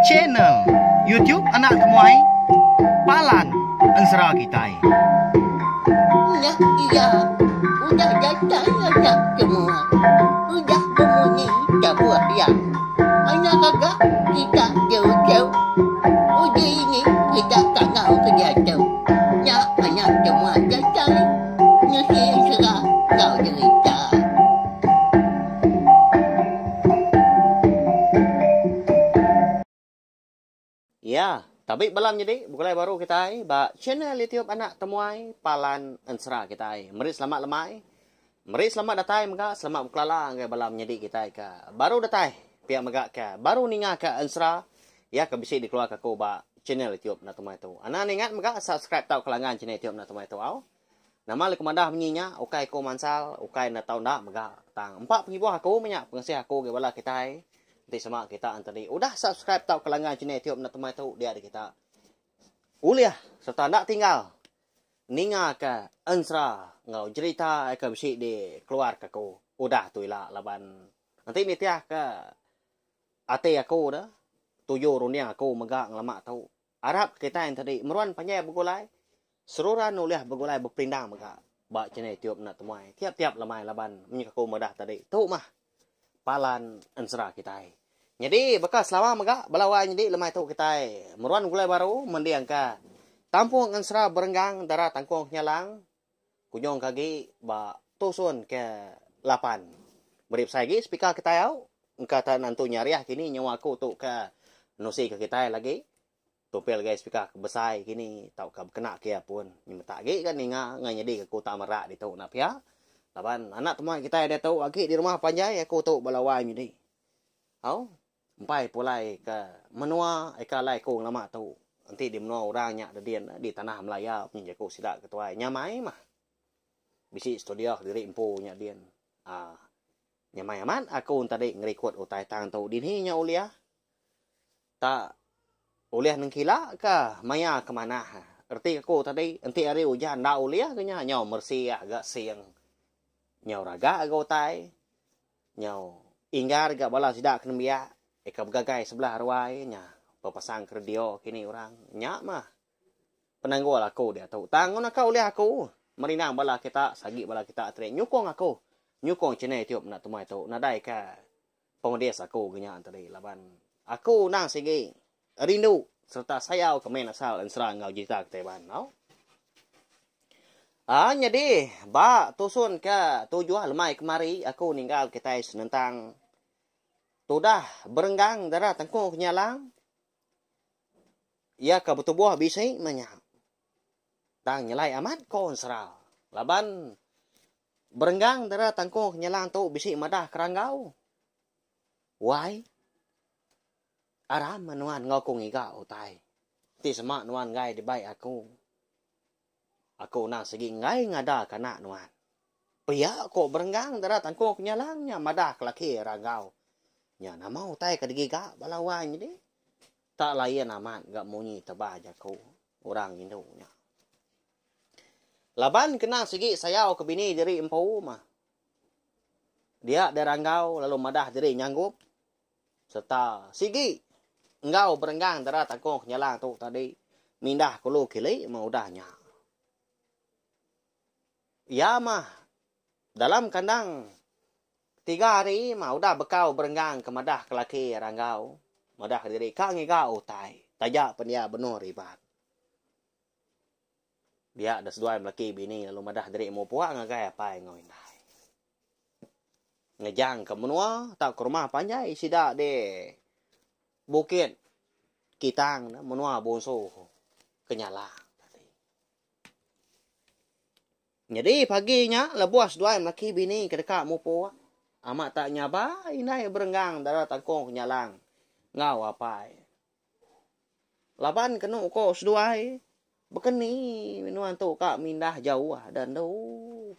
Channel YouTube Anak Temuai Palan Ensera Kitai. Iya, udah datang anak semua. Udah berbunyi sebuah yang anak kakak kita jauh-jauh. Uji ini kita tak tahu kejatuh. Ya, anak semua datang. Nusi serah kau cerita. Ya, tapi balam jadi bukulai baru kita ba channel YouTube Anak Temuai Palan Ensera kita. Meri selamat lemai. Meri selamat datai mga selamat buklala ngai balam jadi kita ka. Baru datai pihak mga ka. Baru ninga ka Ensera ya ka bisi dikeluar ka ko ba channel YouTube Anak Temuai tu. Ana ningat mga subscribe tau kelangan channel YouTube Anak Temuai tu au. Nama le komandah menyinya ukai ko mansal ukai na tau ndak mga tang. Empat pengibuh aku banyak pengasih aku ge bala kita. Nanti sama kita antara udah subscribe tau kelangan channel YouTube Anak Temuai tu dia ada kita. Uliah serta nak tinggal ninga ka Ensera ngau cerita ka bisi di keluar ka ko. Udah tu ila laban. Nanti ni tiah ka ate aku dah. Tuyo runia aku megak ngelama tau. Arab kita yang tadi meruan panjai begulai. Seruran uliah begulai berpindang megak. Ba channel YouTube Anak Temuai. Tiap-tiap lemai laban menyik aku medah tadi. Tu mah Palan Ensera kita. Jadi bekas selama megak balawan jadi lemai tu kita. Meruan gulai baru mendiang ka Tampung Ensera berenggang darah tangkung nyalang. Kunyong kagi ba tusun ke 8. Berip saya lagi speaker kita yau. Kata nantu nyariah kini nyawa aku tu ke nusi ke kita lagi. Tupel guys speaker besar kini tau ka kena ke pun. Ni tak lagi kan ninga ngai jadi aku tak merak di tu nak pia. Laban anak teman kita dia tahu lagi di rumah panjai aku tu balawan jadi. Au empai pulai ke menua eka lai ko lama tu. Nanti di menua orang nyak dedian di tanah Melaya punya aku sidak ketua nyamai mah. Bisi studio diri impo nyak dian. Nyamai aman aku tadi ngerekod utai tang tu di ni nya uliah. Tak uliah nengkila ke maya ke mana. Erti aku tadi enti hari hujan dak uliah ke nya nyau mersi agak siang. Nyau raga agak utai. Nyau inggar agak bala sidak kena biak. Eka begagai sebelah arwai nya. Papasang kerdio kini orang nyak mah. Penanggol aku dia tahu. Tangon aku uliah aku. Merinang bala kita sagi bala kita atre nyukong aku. Nyukong channel YouTube Anak Temuai tu. Nadai ka pengedes aku genya antara laban. Aku nang segi rindu serta sayau ke main asal Ensera ngau jita ke teban no. Jadi ba tusun ke tujuh lemai kemari aku ninggal kita senentang tudah berenggang darah tangkung kenyalang. Ya ka betubuh bisai manya. Tang nyelai amat ko Ensera. Laban berenggang darah tangkung kenyalang tu bisai madah keranggau. Why? Aram manuan ngau kong iga utai. Ti semak nuan ngai di baik aku. Aku nang segi ngai ngada kana nuan. Pia ko berenggang darah tangkung kenyalangnya madah kelaki ragau. Nya nama utai kadigiga balawan jadi. Tak layan amat gak munyi tebah aku. Orang indunya. Laban kena segi sayau ke bini diri empu mah. Dia derangau lalu madah diri nyanggup. Serta sigi engkau berenggang darah tangkung nyalang tu tadi. Mindah kulu kili mau udahnya. Ya mah. Dalam kandang 3 hari mah udah bekau berenggang ke madah kelaki ranggau. Madah diri kang iga utai. Tajak pun dia benar ribat. Dia ada seduai melaki bini lalu madah diri mau puak ngagai apa yang ngau indai. Ngejang ke menua tak ke rumah panjai sidak de bukit kitang menua bonso kenyala. Jadi paginya lebuas seduai melaki bini ke dekat mau puak. Amat tak nyaba inai berenggang darah tangkung kenyalang. Ngau apa? Laban kena ko seduai. Bekeni nuan tu kak mindah jauh dan tu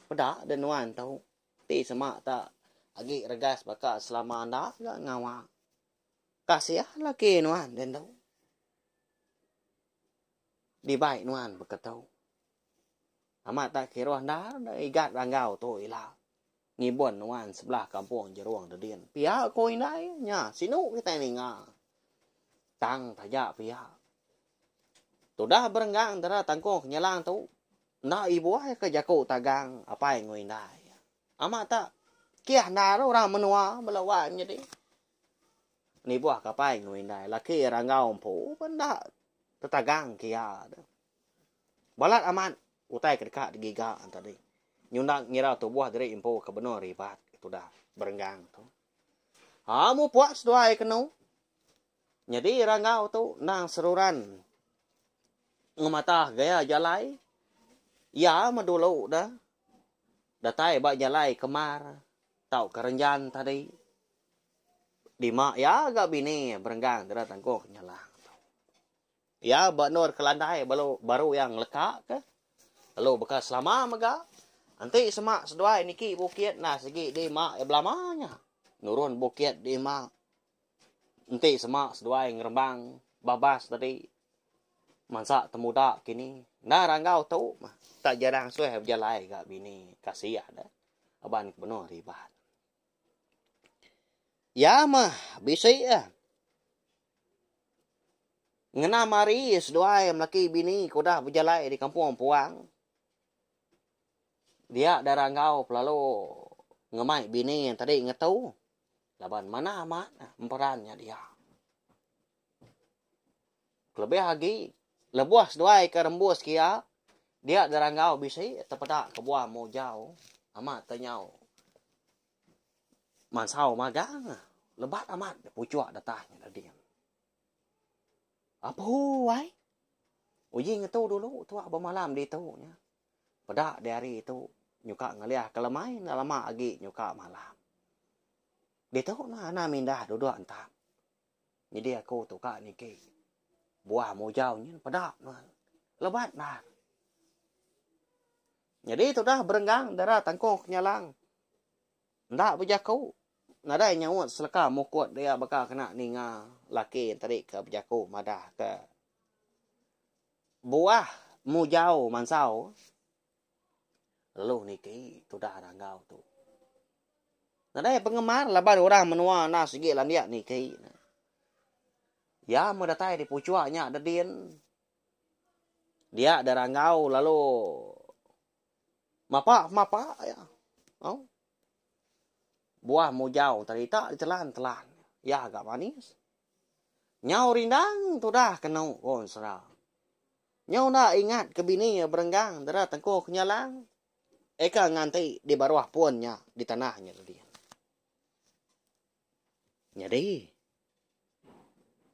pedak dan nuan tu. Ti semak tak agi regas bakal selama anda gak ngawa. Kasih laki nuan dan tu. Di baik nuan beketau. Amat tak kira anda igat ranggau tu ilah. Ngibon nuan sebelah kampung jeruang dedian. Pihak ko inai nya sinu kita ni nga. tang taya pia. Tu dah berenggang dara tangkong nyalang tu. Na ibu ay ka jako tagang apay ngoy na. Ama ta kia na ro orang menua melawan jadi. Ni buah kapay ngoy na laki rangau po benda tetagang kia. Balat aman utai kedeka digiga antadi. Nyundak ngira tu buah dari impo ke benua ribat itu dah berenggang tu. Mu puas doai kenu. Jadi rangau tu nang seruran ngemata gaya jalai. Ya madulu dah. Datai bak jalai kemar. Tau kerenjan tadi. Di mak ya agak bini berenggang dara tangkok nyalang. Ya bak nur kelandai baru yang lekak ke. Lalu bekas lama maga. Nanti semak seduai niki bukit nah segi di mak belamanya. Nurun bukit di mak. Nanti semak seduai ngerembang babas tadi. Mansak temuda kini. Nah ranggau tu mah. Tak jarang suai berjalai gak bini. Kasih ada. Aban benar ribat. Ya mah. Bisa ya. Ngena mari seduai melaki bini. Kudah berjalai di kampung puang. Dia ada ranggau lalu. Ngemai bini yang tadi ngetau. Laban mana amat. Emperannya dia. Lebih lagi. Lebuas seduai ke rembus kia. Dia darangau bisa terpedak ke buah mau jauh. Amat tanyau. Mansau magang. Lebat amat. Pucuak datanya tadi. Apa huai? Uji ngetu dulu. Tu apa malam di tu. Pedak dari itu. Nyuka ngeliah kelemai. Lama lagi nyuka malam. Di tu na mindah duduk entah. Jadi aku tukar niki. Buah mau jauh ni. Pedak. Lebat nah. Jadi itu dah berenggang darah tangkong nyalang. Ndak berjaku. Nadai nyawut seleka mukut dia bakal kena ninga laki yang tadi ke berjaku madah ke. Buah mujau mansau. Lalu niki itu dah ranggau tu. Nadai penggemar laban orang menua na segi landiak niki. Ya mendatai di pucuaknya ada din. Dia ada ranggau lalu Mapa ya. Oh. Buah mujau tadi tak ditelan-telan. Ya agak manis. Nyau rindang tu dah kena konsra. Nyau nak ingat ke bini berenggang dara tengkok nyalang. Eka nganti di bawah puannya di tanahnya tadi. Jadi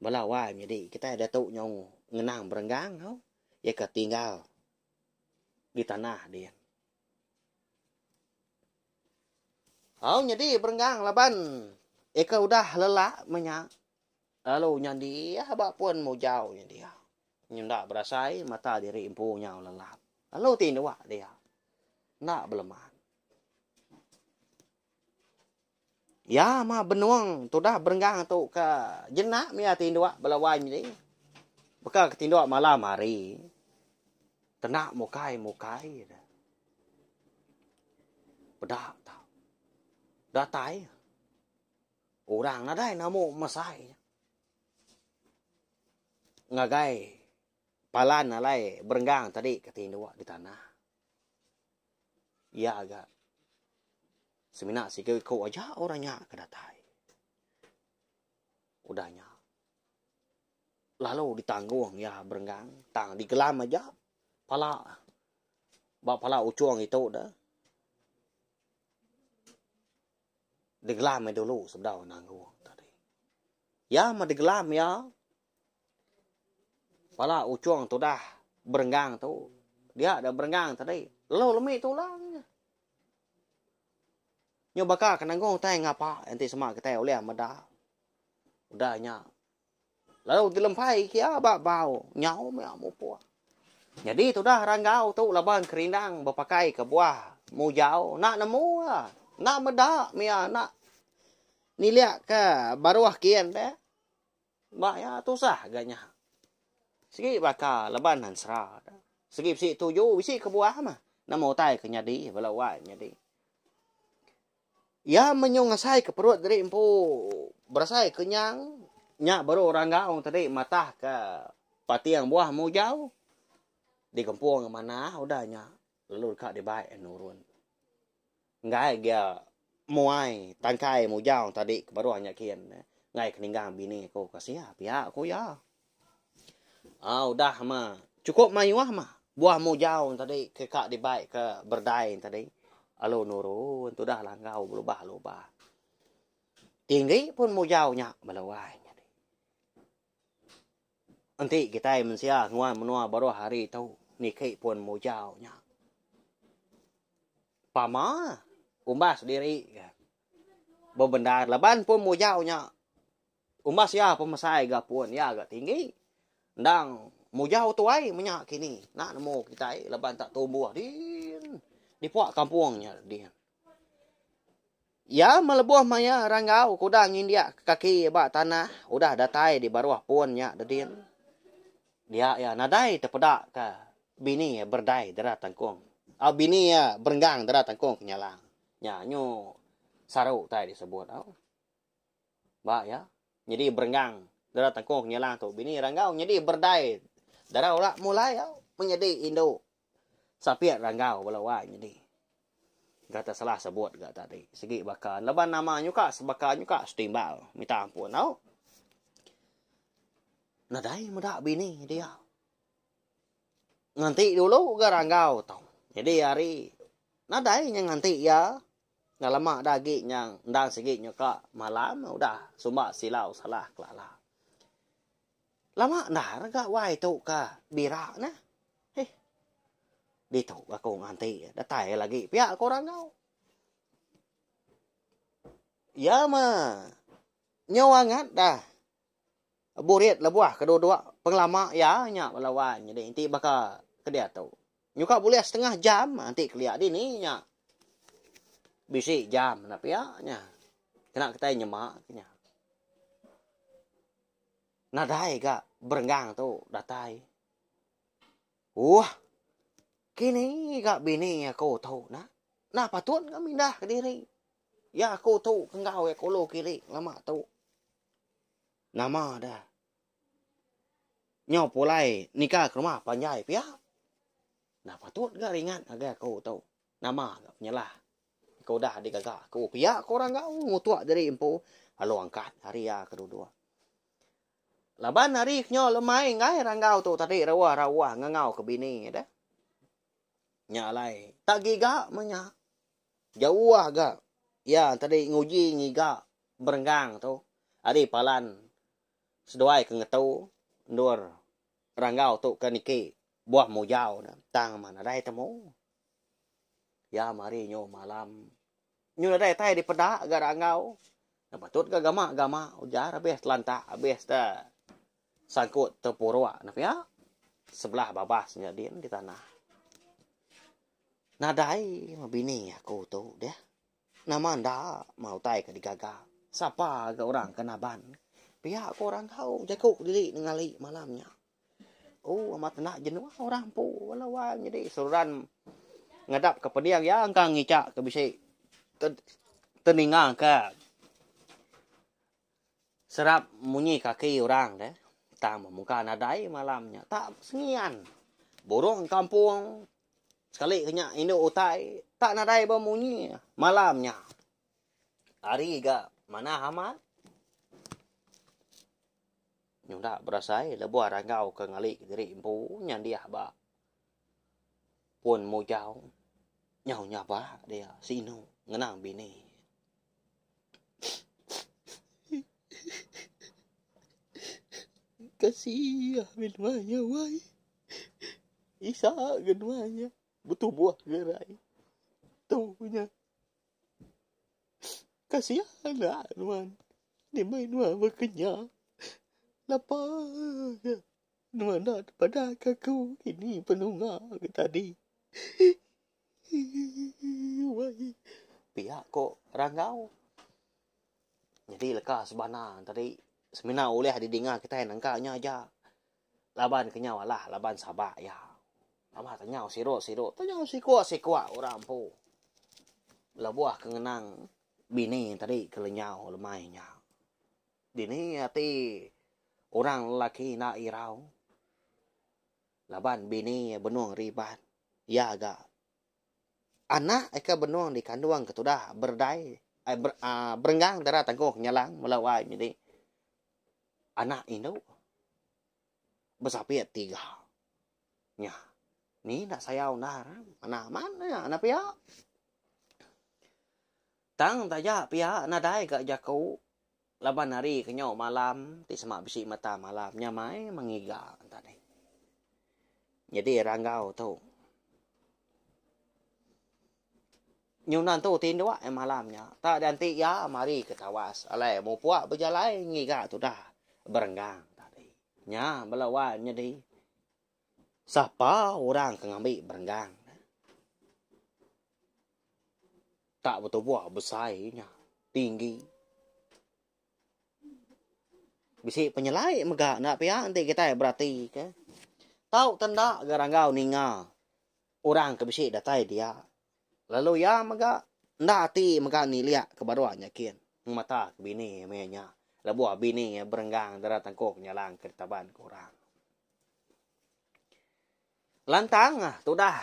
belawai jadi kita ada tu nyau ngenang berenggang kau. Ya ketinggal di tanah dia. Oh, jadi berenggang laban. Eka udah lelah menyak. Lalu nyandi ya bak pun mau jauh dia. Nyendak berasai mata diri impunya lelah. Lalu tindawak dia. Nak beleman. Ya mah benuang tu dah berenggang tu ke jenak mia tindawak belawai ni. Bekal ke tindawak malam hari. Tenak mukai. Pedak tau. Datai. Orang nadai namo masai. Ngagai. Palan nalai berenggang tadi ketindua di tanah. Ya agak. Semina si kau aja orangnya ke datai. Udahnya. Lalu ditanggung ya berenggang. Tang digelam aja. Pala. Bak pala ucuang itu dah. Digelam dulu sebelum nanggung tadi. Ya mah digelam ya. Pala ucuang tu dah berenggang tu. Dia ada berenggang tadi. Lalu lemi tulang. Nyo bakal kenanggung tay ngapa enti semak kita oleh madah. Udahnya. Lalu dilempai kia bak bau nyau mea mupo. Jadi tu dah ranggau tu laban kerindang berpakai ke buah mujau nak nemu lah. Nak medak mia nak niliak ke baruah kian deh. Mak ya tu sah agaknya. Segi bakal leban hansra. Segi si tuju bisi ke buah mah. Namo tai ke nyadi belawai nyadi. Ya menyongasai ke perut dari empu berasai kenyang. nya baru orang gaung tadi matah ke patiang buah mujau di kampung mana udahnya lalu dekat di baik nurun ngai dia muai tangkai mujau tadi baru hanya kian ngai keninggang bini ko kasih pihak ko ya udah mah cukup mayuah mah buah mujau tadi ke kak di baik ke berdai tadi alo nurun tu dah langgau berubah tinggi pun mujaunya balawai nanti kita mensia nguan menua baru hari tahu ni kai pun mujaunya pama umbas diri benda laban pun mujaunya umbas ya pemasai gapun ya agak tinggi ndang mujau tuai menyak kini nak nemu kita laban tak tumbuh di puak kampungnya dia ya melebuh maya ranggau kuda ngindia kaki ba tanah udah datai di bawah punnya dadin dia ya nadai terpedak ke bini ya berdai darat tangkung bini ya berenggang darat tangkung kenyalang nya nyu saru tai disebut ba ya jadi berenggang darat tangkung kenyalang tu bini ranggau jadi berdai darah ulah mulai menjadi indo sapiat ranggau balawa jadi kata salah sebut gak tadi segi bakan laban nama nyuka sebakan nyuka setimbal minta ampun nadai muda bini dia nganti dulu garanggau tau jadi hari nadai yang nganti ya nggak lama dagi yang ndang segi nyuka malam udah sumba silau salah kelala lama dah gak wai tu ka bira nah đi thủ các cô nganti đã tải lagi pihak korang kau ya mah nyawangat dah burit lebuah kedua-dua penglama ya nya lawan jadi inti baka kedia tu nyuka boleh setengah jam nanti keliat di ni nya bisi jam tapi ya nya kena kita nyemak nya nadai gak berenggang tu datai wah kini gak bini aku tahu nah patut kami dah ke diri ya aku tahu kengau ya kolo kiri lama tahu nama dah nyau pulai nikah ke rumah panjai pia nah patut gak ringan agak aku tahu nama gak penyalah kau dah digagak aku pia korang gak ngutuak dari empu halo angkat hari ya kedua laban hari nyo lemai ngai ranggau tu tadi rawa ngangau ke bini dah nyalai tak giga menya jauh agak ya tadi nguji ngiga berenggang tu adi palan sedoai ke ngetau ndur ranggau tu ke niki buah mujau tang mana dai temu ya mari nyo malam nyo dai tai di pedak ga ranggau patut ga gama ujar habis lantak habis ta sangkut tepurwa nah ya sebelah babasnya dia di tanah nadai mabini aku tu dia nama anda mau tai ke digaga siapa ke orang kenaban pihak orang kau jakuk diri ngali malamnya amat nak jenuh orang pu lawan jadi suran ngadap ke pediang ya angkang ngicak ke bisi teningang ke serap munyi kaki orang deh tak muka nadai malamnya tak sengian burung kampung sekali kena Indo utai tak nadai bemunyi malamnya hari ga mana hamat nyunda berasai lebuah ranggau ke ngali diri empu nyan dia ba pun mujau nyau nyapa dia sino ngenang bini kasih minwanya wai isa genwanya butuh buah gerai tu punya kasihan lah nuan ni main nuan berkenyang lapar nuan nak pada kaku ini penunga ke tadi wai pihak kok ranggau jadi lekas sebana tadi semina oleh didengar kita nangkanya aja laban kenyawa lah laban sabak ya Lama tanyau sirok tanyau si kuat orang pu labuah kengenang bini tadi kelenyau lemainya Dini hati orang lelaki nak irau. Laban bini benuang ribat. Ya agak. Anak eka benuang di kanduang ketudah berdai. Berenggang darah tangkuh nyalang melawai jadi. Anak induk. Besapiat 3. Nya. Ni nak sayau narang. Anak mana anak pihak. Tang tajak pihak nadai kak jakau. Laban hari kenyau malam. Ti semak bisi mata malam. Nyamai mengiga. Tadi. Jadi ranggau tu. Nyunan tu tindua malamnya. Tak danti ya mari ketawas. Alai mau puak berjalai ngiga tu dah. Berenggang tadi. Nya belawan jadi. Siapa orang kengambil berenggang. Tak betul buah besarnya. Tinggi. Bisi penyelai megak nak pihak nanti kita berarti ke. Tahu tanda garangau ninga. Orang ke bisi datai dia. Lalu ya megak ndak hati megak ni lihat kebaruannya kian. Mata ke bini menya. Labuah bini berenggang darah tangkuk nyalang kertaban ke orang. Lantang tu dah.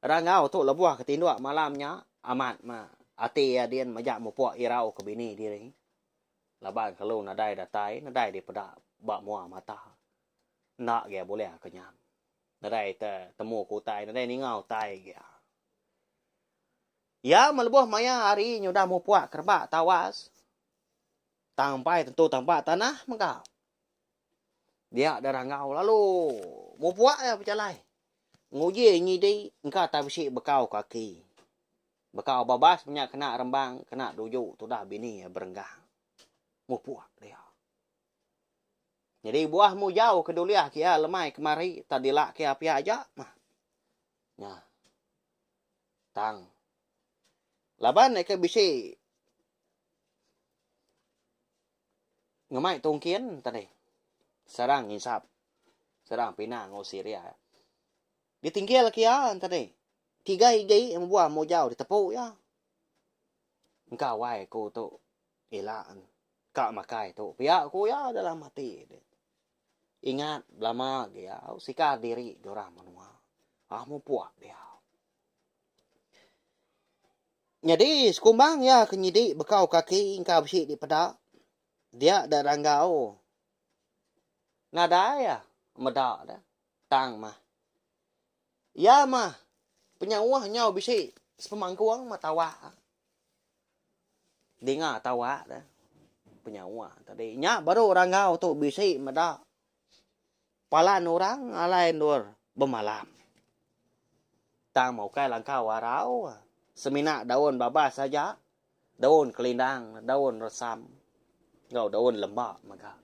Rangau tu labuah ketinduk malamnya amat mah. Hati dia majak mupuak irau ke bini diri. Laban kalau nadai datai, nadai di pedak bak muah mata. Nak dia boleh kenyam. Nadai temu kutai, nadai ningau tai dia. Ya melebuh maya hari nyudah mu puak kerbak tawas. Tampai tentu tampak tanah mengkau. Dia darah ngau lalu mu puak ya berjalai. Nguji nyidi engkau tak bisik bekau kaki. Bekau babas punya kena rembang, kena dujuk tu dah bini berenggang. Mu puak dia. Jadi buahmu jauh ke duliah kia lemai kemari tadilak kia pia aja mah. Nah. Tang. Laban eka bisi ngemai tungkien tadi. Serang insap. Serang pinang o Syria. Ditinggal kia tadi. 3 higi yang buah mu jauh ditepuk ya. Engkau wai ku tu ilaan. Kak makai tu. Pihak ku ya dalam mati. Ingat, lama dia. Sikar diri dorang menua. Mu puak dia. Jadi, sekumbang ya kenyidik bekau kaki. Engkau bersih di pedak. Dia ada ranggau. Nada ya. Medak dah. Tang mah. Ya mah. Penyawah nyau bersih. Sepemangkuang mah tawa. Dengar tawa dah. Penyawah tadi. Nya baru orang ngau tu bisi meda. Palan orang alai nur bemalam. Tang mau kai langkau warau. Semina daun babas saja. Daun kelindang, daun resam. Ngau daun lembak maka.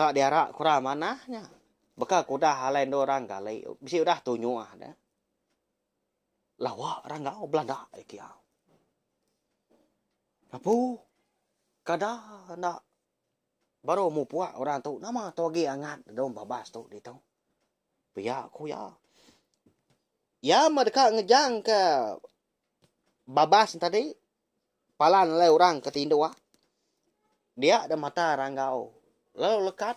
Tak diarak kurang manahnya. Beka kuda alai orang kali. Bisi udah tunyuah dah. Lawak orang ngau Belanda kia. Apa? Kada nak baru mu puak orang tu nama togi angat dom babas tu di tu. Pihak aku ya. Ya mereka ngejang ke babas tadi. Palan oleh orang ketindua. Dia ada mata ranggau. Lalu lekat.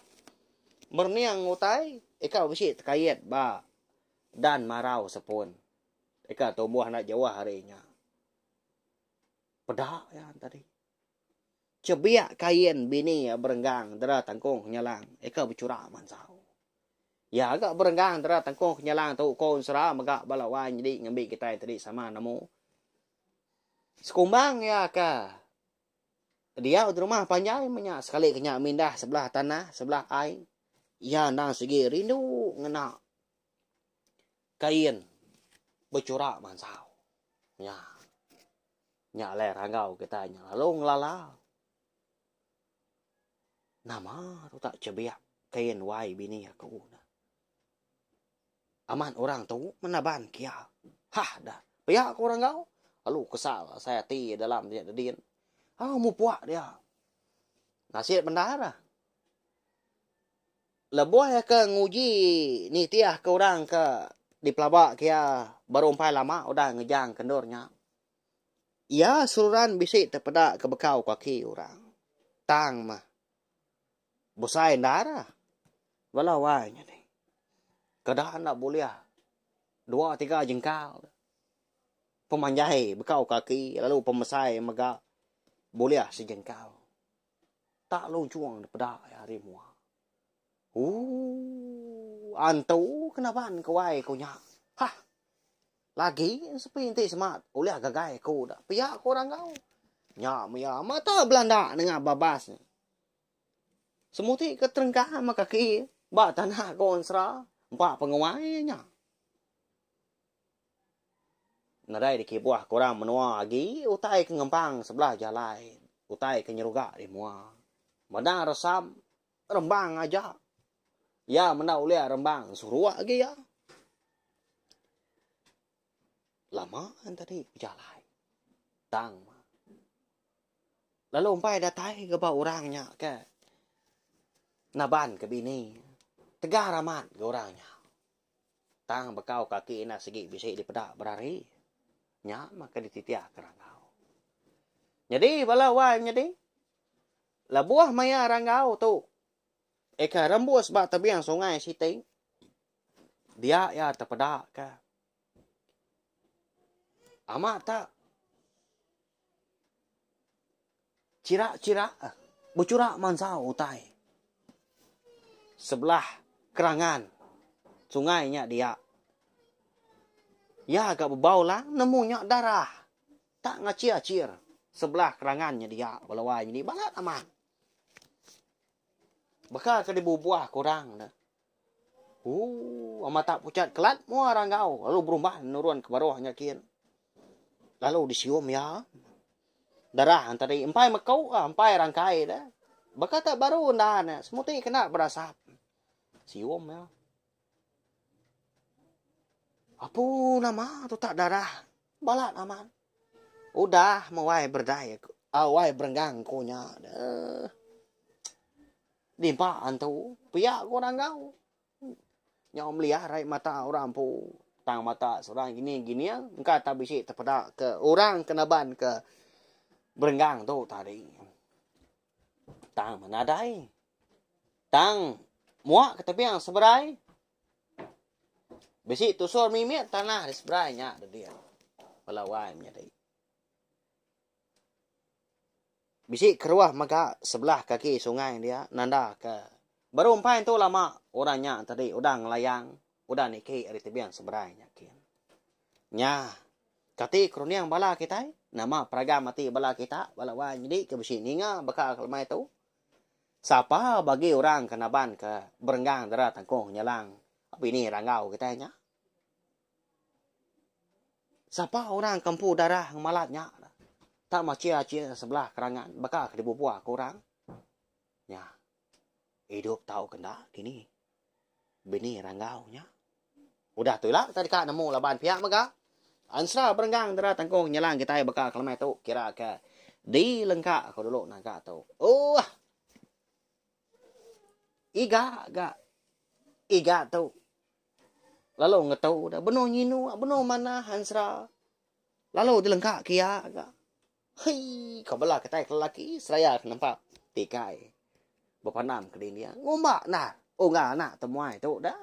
Merniang ngutai. Eka bisi terkait ba. Dan marau sepun. Eka tumbuh nak jawah harinya. Pedak ya tadi. Cebiak kain bini berenggang darah tangkung nyalang. Eka bercurak mansau. Ya agak berenggang darah tangkung nyalang tu kon serah agak balawan jadi ngambil kita tadi sama namu. Sekumbang ya ka. Dia di rumah panjang banyak sekali kenyak mindah sebelah tanah, sebelah air. Ya nang segi rindu ngena kain bercurak mansau. Ya. Nya le ranggau kita nya lalu ngelala. Nama tu tak cebiak kain wai bini aku na. Aman orang tu menaban kia. Hah dah. Pihak aku orang kau. Lalu kesal saya ti dalam dia din. Mu puak dia. Nasib bendara. Lebuh ya ke nguji ni tiah ke orang ke di pelabak kia baru umpai lama udah ngejang kendurnya. Ya sururan bisik terpedak ke bekau kaki orang. tang mah. Bosai ndara. Walau wanya ni. Kadang nak boleh 2-3 jengkal. Pemanjai bekau kaki lalu pemesai maga boleh sejengkal. Tak loncuang pada hari mua. Antu kenapa kau ai kau nyak? Hah. Lagi sepinti semat oleh gagai kau dah. Pihak kau orang kau. Nyak maya mata Belanda dengan babas. Semuti keterengkahan maka kaki ba tanah konsra empat pengawai nya. Nadai di kibuah korang menua lagi utai ke ngempang sebelah jalan. Utai ke nyeruga di mua. Madang resam rembang aja. Ya menda ulia rembang suruh lagi ya. Lama tadi berjalan. Tang. Lalu umpai datai ke bawah orangnya ke. Naban ke bini. Tegar amat ke orangnya. Tang bekau kaki nak segi bisa dipedak berari. Nya maka dititiak kerangau. Jadi bala wai jadi. La buah maya rangau tu. Eka rembus bak tebiang sungai siting. Dia ya terpedak ke. Amat tak. Cirak-cirak. Bercurak mansau utai. Sebelah kerangan. Sungainya dia. Ya agak berbau lah. Nemunya darah. Tak ngacir-acir. Sebelah kerangannya dia. Balawai ini balat aman. Bakal ke dibubuah kurang dah. Amat tak pucat kelat mua orang kau. Lalu berubah nurun ke bawahnya kian. Lalu disium ya. Darah antara empai makau, empai rangkai dah. Bakal tak baru dah. Semuanya kena berasap. Sium ya. Apa nama tu tak darah? Balat aman. Udah mawai berdaya. Awai berenggang konya. Dimpa antu. Piak korang kau. Nyom liah raih mata orang pu. Tang mata seorang gini-gini yang. Engkau tak bisa terpedak ke orang kenaban ke. Berenggang tu tadi. Tang menadai. Tang muak ke tepi yang seberai. Besi tusur mimit tanah di seberanya ada dia. Pelawannya tadi. Bisi keruah maka sebelah kaki sungai dia nanda ke. Baru umpai tu lama orangnya tadi udah ngelayang, udah niki dari tebiang seberanya kian. Nya kati kroniang bala kita nama praga mati bala kita bala wan jadi ke bisi ninga bakal kelmai tu. Siapa bagi orang kenaban ke berenggang darah tangkong nyelang. Apa ini rangau kita nya. Siapa orang kampu darah malatnya. Tak macia-cia sebelah kerangan. Bakal dibubuah korang. Ya. Hidup tahu kena kini. Bini rangau nya. Udah tu lah. Tadi kak nemu laban pihak maka. Ansra berenggang darah tangkong nyelang kita bakal kelemai tu. Kira ke. Di lengkak aku dulu nak tu. Iga tu. Lalu ngetau dah benar nyinu, benar mana Hansra. Lalu dilengkak kia agak. Hei, kau belah ketai lelaki seraya nampak tikai. Berpanam ke dia. Ngombak nah. Enggak nak temuai tu dah.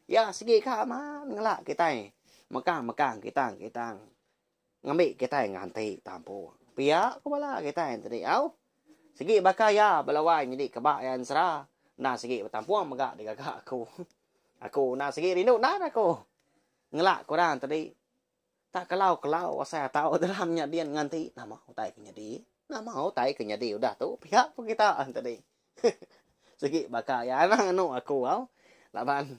Ya segi kak man ngelak ketai. Mekang kita. Ngambil ketai nganti tampu. Pihak kau belah ketai tadi. Au. Segi bakal ya belawai jadi kebak yang Hansra. Nah segi bertampuang megak digagak aku. Aku nak segi rindu nak aku. Ngelak korang tadi. Tak kalau saya tahu dalamnya dia nganti. Nama utai kenyadi. Nama utai kenyadi. Udah tu pihak pun kita tadi. Segi bakal ya anak anu aku. Laban.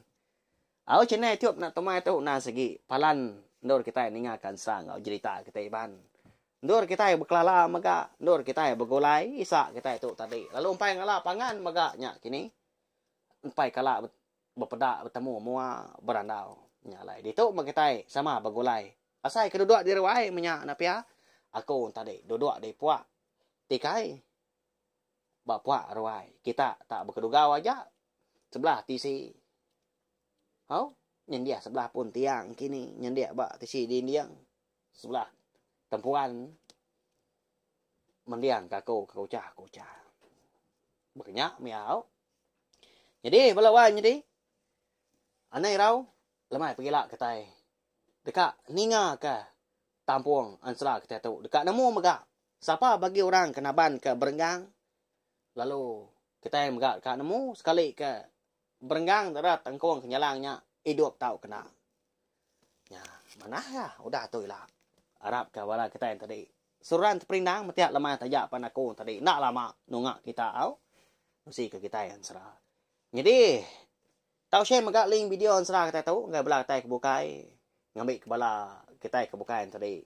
Aku cenai tiup nak temai tu. Nah segi palan. Ndur kita ningakan sang. Cerita kita iban. Ndur kita berkelala maka. Ndur kita bergulai. Isak kita itu tadi. Lalu umpai ngalah pangan magaknya kini. Umpai kalak berpedak bertemu mua berandau nyalai di tu makitai sama bagulai asai keduduk di rewai menyak napia aku tadi duduk di puak tikai bak puak rewai kita tak berkedugau aja sebelah tisi nyendia sebelah pun tiang kini nyendia bak tisi di diang sebelah tempuan mendiang kaku cah Berkenyak miau. Jadi balawan jadi. Anai rau lemai pergi lah ketai. Dekat ninga ke Tampuang Ansra kita tu. Dekat nemu megak. Siapa bagi orang kenaban ke Berenggang. Lalu kita yang megak dekat nemu sekali ke Berenggang darat tangkong kenyalangnya hidup tahu kena. Ya, mana ya? Udah tu lah. Arab ke wala kita yang tadi. Suran terperindang metiak lemah tajak panakung tadi. Nak lama nungak kita au. Mesti ke kita yang serah. Jadi, tahu saya megak link video yang serah kita tahu. Nggak belah kita kebukai. Ngambil kebala kita kebukai yang tadi.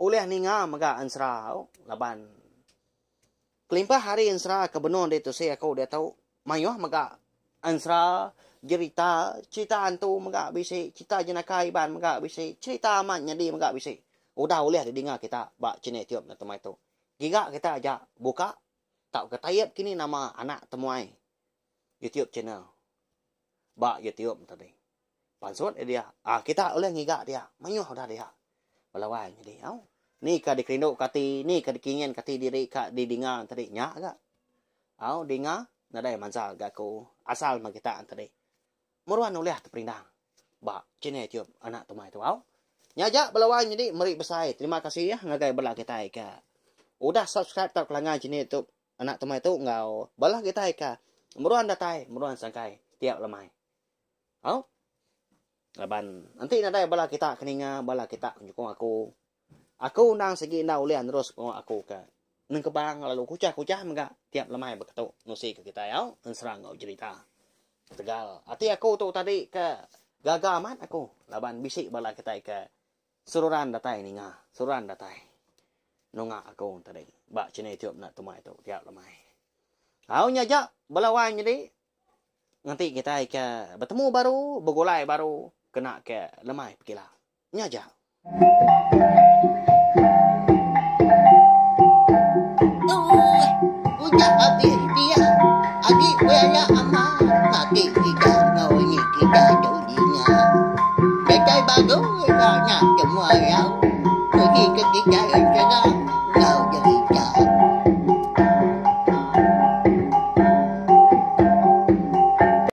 Oleh ninga megak ansra au. Laban. Kelimpah hari ansra kebenon dia tu saya kau dia tahu. Mayuh megak ansra. Cerita antu megak bisik. Cerita jenakai ban megak bisik. Cerita amat nyadi megak bisik. Udah boleh didengar kita bak channel YouTube na temai tu. Giga kita aja buka tak ketayap kini nama anak temuai YouTube channel. Bak YouTube tadi. Pansut dia. Kita oleh ngiga dia. Mayuh dah dia. Balawan jadi au. Ni ka dikrinduk kati, ni ka dikingin kati diri ka didengar tadi nya agak. Au dengar nadai mansa gaku asal ma kita tadi. Muruan oleh terperindang. Bak channel YouTube anak temai tu au. Nyajak balawan jadi meri besar. Terima kasih ya ngagai belah kita ke. Udah subscribe tak kelangan channel YouTube anak temai tu ngau. Belah kita ke. Muruan datai, muruan sangkai tiap lemai. Au. Laban nanti nadai belah kita keninga belah kita nyukung aku. Aku nang segi nda ulian terus ko aku ke. Nang kebang lalu kucah-kucah megak tiap lemai beketu nusi ke kita ya. Enserang ngau cerita. Tegal. Hati aku tu tadi ke gagal amat aku. Laban bisik belah kita ke. Sururan datai ni nga. Sururan datai. Nunga aku tadi. Bak channel YouTube nak tumai tu. Tiap lemai. Kau nyajak. Balawan jadi. Nanti kita ke. Bertemu baru. Bergulai baru. Kena ke lemai. Pergilah. Nyajak. Udah habis dia. Adik bela amat. Nanti kita ngau ni kita jodinya. Bagai baru nak semua yang pergi ke kita